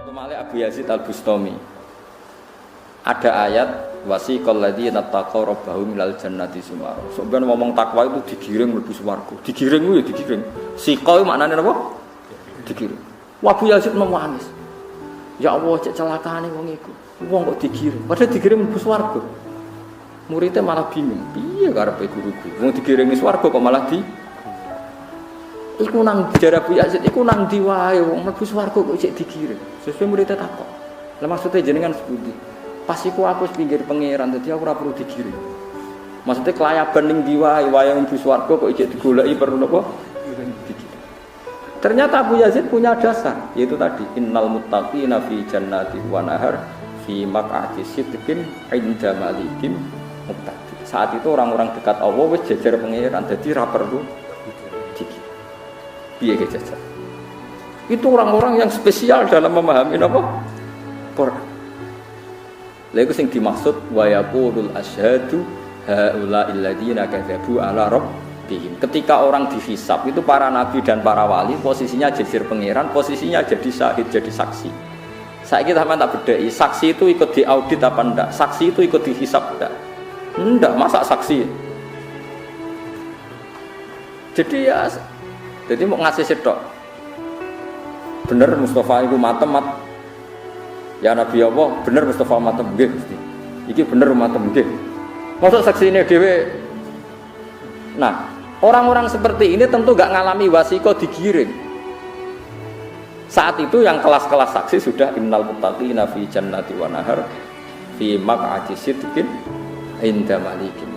Kemale Abu Yazid Al-Bustami. Ada ayat wasiqal ladzina taqaw rabbahum minal jannati sumara. Sampeyan ngomong takwa itu digiring mlebu swarga. Digiring ku ya digiring. Siqa maknane napa? Digiring. Abu Yazid nangis. Ya Allah, cek celakane wong iku. Wong kok digiring, padahal digiring mlebu swarga. Muridnya malah bingung. Piye karepe guru-guru? Wong digiringi swarga kok malah di iku nang jar Abu Yazid iku nang ndi wae wong mlebu swarga kok cek digiring. Sesuai muridnya takok. Lah maksudnya jenengan sepundi? Pas iku aku pinggir pangeran dadi aku ora perlu digiring. Maksudnya kelayaban ning ndi wae wayang mlebu swarga kok cek digoleki perlu napa? Digiring. Ternyata Abu Yazid punya dasar, yaitu tadi innal muttaqina fi jannati wa nahar fi maq'adi sidqin 'inda malikin muqtadir. Saat itu orang-orang dekat Allah wis jejer pangeran dadi ra perlu digiring. Piye jajar? Itu orang-orang yang spesial dalam memahami apa? Quran. Lha iku sing dimaksud wa yaqulul asyhadu haula alladziina kadzabu ala rabbihim. Ketika orang dihisab itu para nabi dan para wali posisinya jejer pangeran, posisinya jadi syahid, jadi saksi. Saiki sampean tak bedheki, saksi itu ikut diaudit apa ndak? Saksi itu ikut dihisab ndak? Ndak, masa saksi. Jadi mau ngasih setok. Bener Mustafa itu matem. Ya Nabi Allah, bener Mustafa matem nggih Gusti. Iki bener matem nggih. Masa saksine dhewe. Nah, orang-orang seperti ini tentu enggak ngalami wasiqah digiring. Saat itu yang kelas-kelas saksi sudah innal muttaqina fi jannati wa nahar fi maq'adi sidqin 'inda malikin.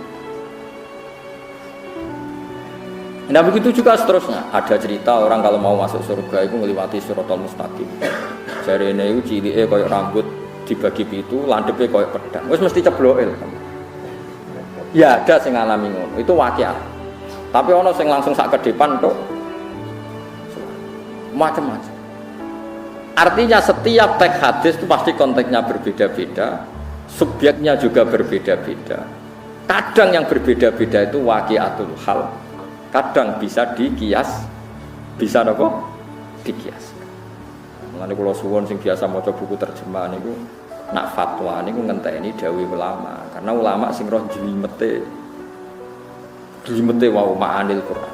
Nah begitu juga seterusnya. Ada cerita orang kalau mau masuk surga itu melewati Shiratal Mustaqim. Jarene iku cilike koyo rambut dibagi pitu, landhepe koyo pedang. Wis mesti cebloke. Ya ada sing ngalami ngono. Itu waqiah. Tapi ana sing langsung sak kedepan tok. Macam-macam. Artinya setiap teks hadis itu pasti konteksnya berbeda-beda, subjeknya juga berbeda-beda. Kadang yang berbeda-beda itu waqiatul hal. Kadang bisa dikias, bisa apa? Dikias. Mulane kula suwun sing biasa maca buku terjemahan niku nak fatwa niku ngenteni dawuh ulama, karena ulama sing roh jlimete wau ma'anil Quran.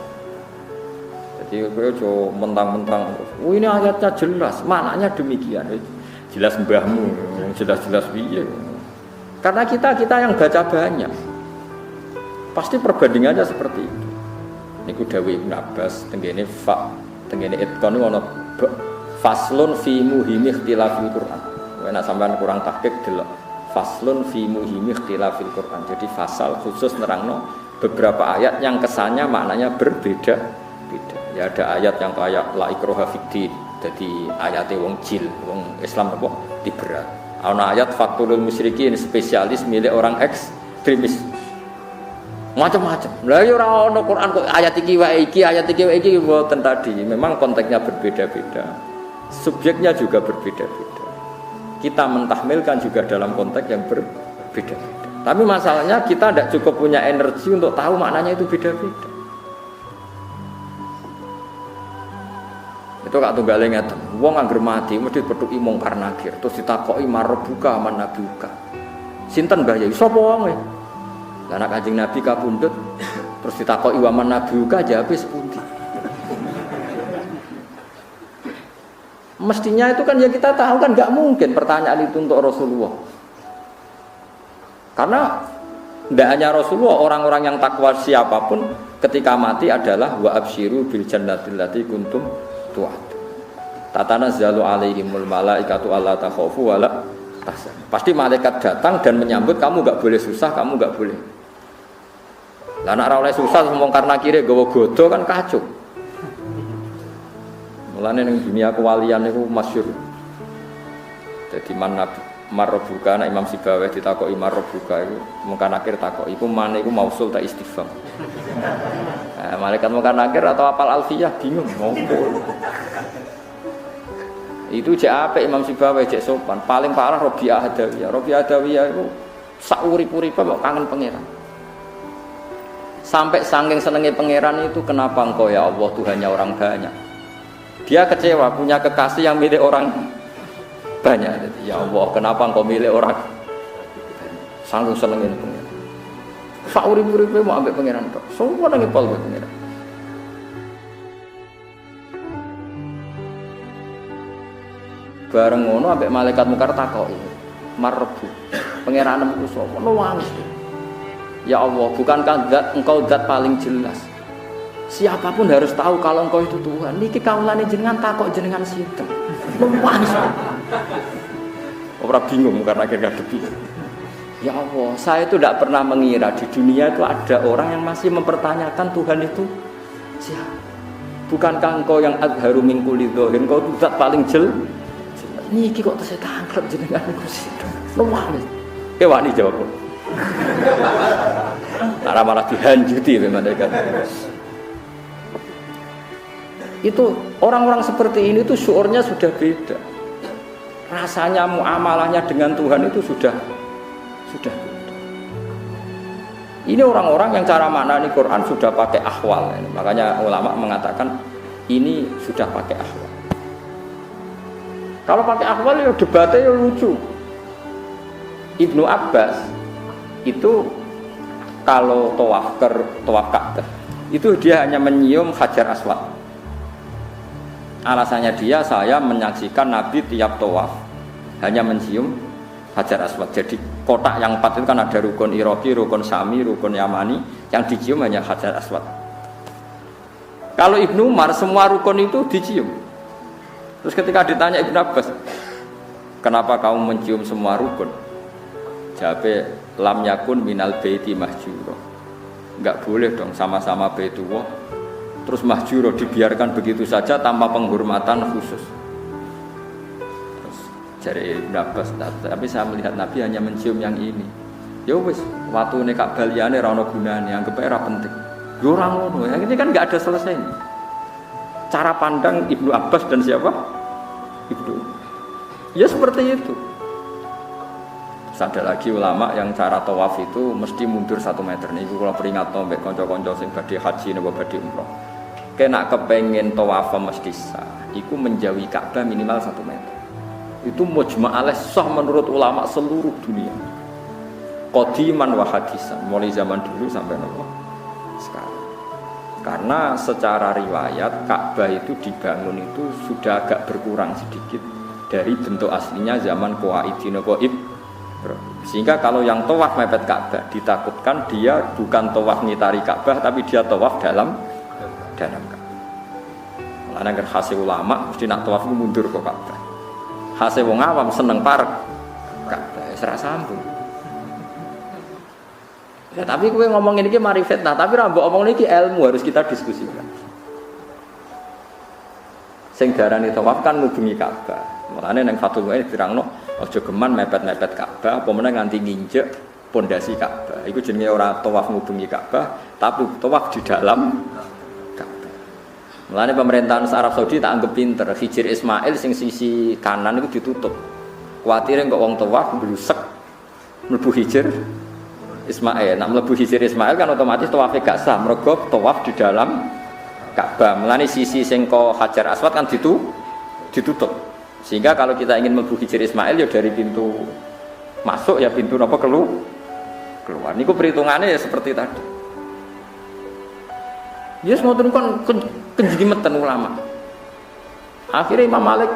Jadi kowe aja mentang-mentang, "Oh ini ayatnya jelas, maknanya demikian." Jelas mbahmu, yang jelas-jelas piye. Karena kita yang baca banyak. Pasti perbandingannya seperti itu. Niku dawuh Ibnu Abbas tengene itqan ono faslun fi muhimi ikhtilafil Quran. Nek sampean kurang tahqiq delok faslun fi muhimi ikhtilafil Quran. Jadi fasal khusus nerangno beberapa ayat yang kesannya maknanya berbeda-beda. Ya ada ayat yang kayak la ikraha fiddin. Jadi ayate wong jil, wong Islam apa diberat. Ana ayat fatul musyrikin spesialis milik orang ekstremis. Macam-macam. Lah ya ora ono Quran kok ayat iki wae iki mboten tadi. Memang konteksnya berbeda-beda. Subjeknya juga berbeda-beda. Kita mentahmilkan juga dalam konteks yang berbeda-beda. Tapi masalahnya kita tidak cukup punya energi untuk tahu maknanya itu beda-beda. Itu kak tunggale ngeten. Wong angger mati mesti petuki mungkar nakir, terus ditakoki marbuka man nabiuka. Sinten Mbah Yai? Sapa wonge? Lah anak Kanjeng Nabi kapundhut terus ditakoki waman nabiuka jawabe sepundi. Mestinya itu kan ya kita tahu kan enggak mungkin pertanyaan itu untuk Rasulullah. Karena tidak hanya Rasulullah, orang-orang yang takwa siapapun ketika mati adalah wa absyiru bil jannatil lati kuntum tu'ad. Tatanazzalu alaihimul malaikatu alla takhafu wa la tahzanu. Pasti malaikat datang dan menyambut kamu enggak boleh susah, kamu enggak boleh. Lah nek ora oleh susah ngomong karena kire gawa godo kan kacau. Mulane ning dunia kewalian niku masyhur. Dadi marbuka nek Imam Sibawayh ditakoki marbuka iku mungkar nakir takoki iku mane iku mausul ta istifham. Malaikat mungkar nakir atau apal alfiyah bingung ngopo. Itu jek apik Imam Sibawayh jek sopan. Paling parah Rabi'ah Adawiyah. Rabi'ah Adawiyah itu sak urip-uripe kok kangen pangeran. Sampai saking senengnya pangeran itu kenapa engkau ya Allah Tuhannya orang banyak. Dia kecewa punya kekasih yang milik orang banyak. Ya Allah, kenapa engkau milih orang sanggup senengin pengiran? Sauri-uripe mau ambek pengiran tok. Semua nang ngepol ambek pengiran. Bareng ngono ambek malaikat mungkar takoki. Marbu. Pengiranmu ku sapa? Nangis. Ya Allah, bukankah zat engkau zat paling jelas? Siapapun harus tahu kalau engkau itu Tuhan. Niki kaulane jenengan takok jenengan sinten. Nangis. Ora bingung karena akhirnya ngadepi. Ya Allah, saya itu tidak pernah mengira di dunia itu ada orang yang masih mempertanyakan Tuhan itu siapa? Bukankah engkau yang adharu min kulli dzahir, engkau itu zat paling jelas? Niki kok saya tangkap jenengan niku situ. Nangis. Wani jawab. Karena malah dihanjuti memang kan. Itu orang-orang seperti ini tuh syuurnya sudah beda. Rasanya muamalahnya dengan Tuhan itu sudah beda. Ini orang-orang yang cara maknani Quran sudah pakai ahwal. Makanya ulama mengatakan ini sudah pakai ahwal. Kalau pakai ahwal ya debatnya ya lucu. Ibnu Abbas itu kalau tawaf Ka'bah itu dia hanya menyium Hajar Aswad. Alasannya saya menyaksikan Nabi tiap tawaf hanya mencium Hajar Aswad. Jadi kotak yang 4 itu kan ada rukun Iraqi, rukun Syami, rukun Yamani, yang dicium hanya Hajar Aswad. Kalau Ibnu Umar semua rukun itu dicium. Terus ketika ditanya Ibnu Abbas, kenapa kamu mencium semua rukun? Jawabnya, lam yakun minal baiti mahjuro. Enggak boleh dong sama-sama baitullah terus mahjuro dibiarkan begitu saja tanpa penghormatan khusus. Terus dari Ibnu Abbas, tapi saya melihat Nabi hanya mencium yang ini. Ya wis, waktu nek Ka'bah liyane ra ono gunane, anggap ae ra penting. Yo ora ngono, yang ini kan enggak ada selesainya. Cara pandang Ibnu Abbas dan siapa? Ibnu. Ya seperti itu. Ada lagi ulama yang cara tawaf itu mesti mundur 1 meter. Nih, kalau peringat nombek konco-konco sing badhe haji napa badhe umroh. Kena kepengen tawaf mesti sah. Iku menjauhi Ka'bah minimal 1 meter. Itu mujma' alaih sah menurut ulama seluruh dunia. Qadiman wa hadisan, mulai zaman dulu sampai napa sekarang. Karena secara riwayat Ka'bah itu dibangun itu sudah agak berkurang sedikit dari bentuk aslinya zaman Qawaidin sehingga kalau yang tawaf mepet Ka'bah ditakutkan dia bukan tawaf ngitari Ka'bah tapi dia tawaf dalam Ka'bah. Karena hasil ulama mesti nak tawaf mundur ke Ka'bah. Hasil wong awam seneng parek Ka'bah serak sambung. Ya tapi kowe ngomong ini ki mari fitnah, tapi ra mbok omong niki ilmu harus kita diskusikan. Sing darani tawaf kan ngubungi Ka'bah. Mulane ning Fathul Mu'in dirangno aja geman mepet-mepet Ka'bah, apa meneh nganti nginjek pondasi Ka'bah. Iku jenenge ora tawaf ngubungi Ka'bah, tapi tawaf di dalam Ka'bah. Mulane pemerintahan Arab Saudi tak anggap pinter. Hijir Ismail sing sisi kanan itu ditutup. Kuwatire kok wong tawaf blusek mlebu hijir Ismail. Nek mlebu hijir Ismail kan otomatis tawafe gak sah, mergo tawaf di dalam Ka'bah. Mulane sisi sing ko Hajar Aswad kan ditutup. Sehingga kalau kita ingin mlebu hijir Ismail ya dari pintu masuk ya pintu napa keluar. Niku perhitungannya ya seperti tadi. Ya ngoten kon kenjimeten ulama. Akhirnya Imam Malik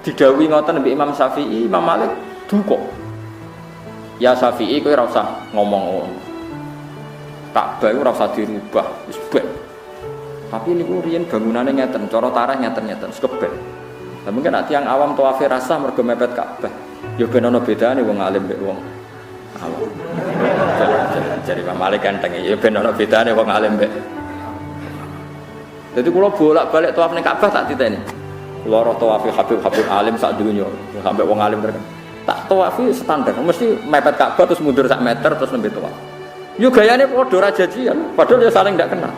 didhawuhi ngoten mbek Imam Syafi'i, Imam Malik duka. Ya Syafi'i kowe ora usah ngomong ngono. Ka'bah ora usah dirubah, wis ben. Tapi niku riyen bangunane ngeten, cara tarikh ngeten-ngeten, sekebel. Lah mungkin nek tiyang awam tawafe rasa mergo mepet Ka'bah. Ya ben ana bedane wong alim mbek wong awam. Jadi Imam Malik ganteng ya ben ana bedane wong alim mbek. Dadi kula bolak-balik tawaf ning Ka'bah tak titeni. Kula ora tawafe Habib alim sak donya, sampai wong alim terken. Tak tawafi standar, mesti mepet Ka'bah terus mundur sak meter terus nembe tawaf. Yo gayane padha ra jajian, padahal ya saling ndak kenal.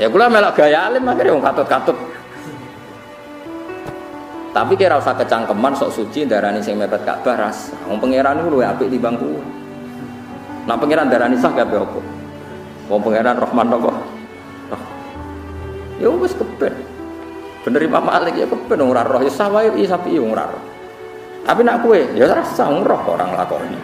Ya kula melok gaya alim akhire wong katut-katut. Tapi kira usah kecangkeman sok suci darani sing mepet Ka'bah ras. Wong pangeran niku luwih apik timbang kuwi. Nah pangeran darani sah kabeh apa? Wong pangeran Rahman apa? Ya wis keben. Bener Imam Malik ya kepen ora roh ya sawae sapi ora roh. Tapi nak kowe ya rasa roh orang lakoni.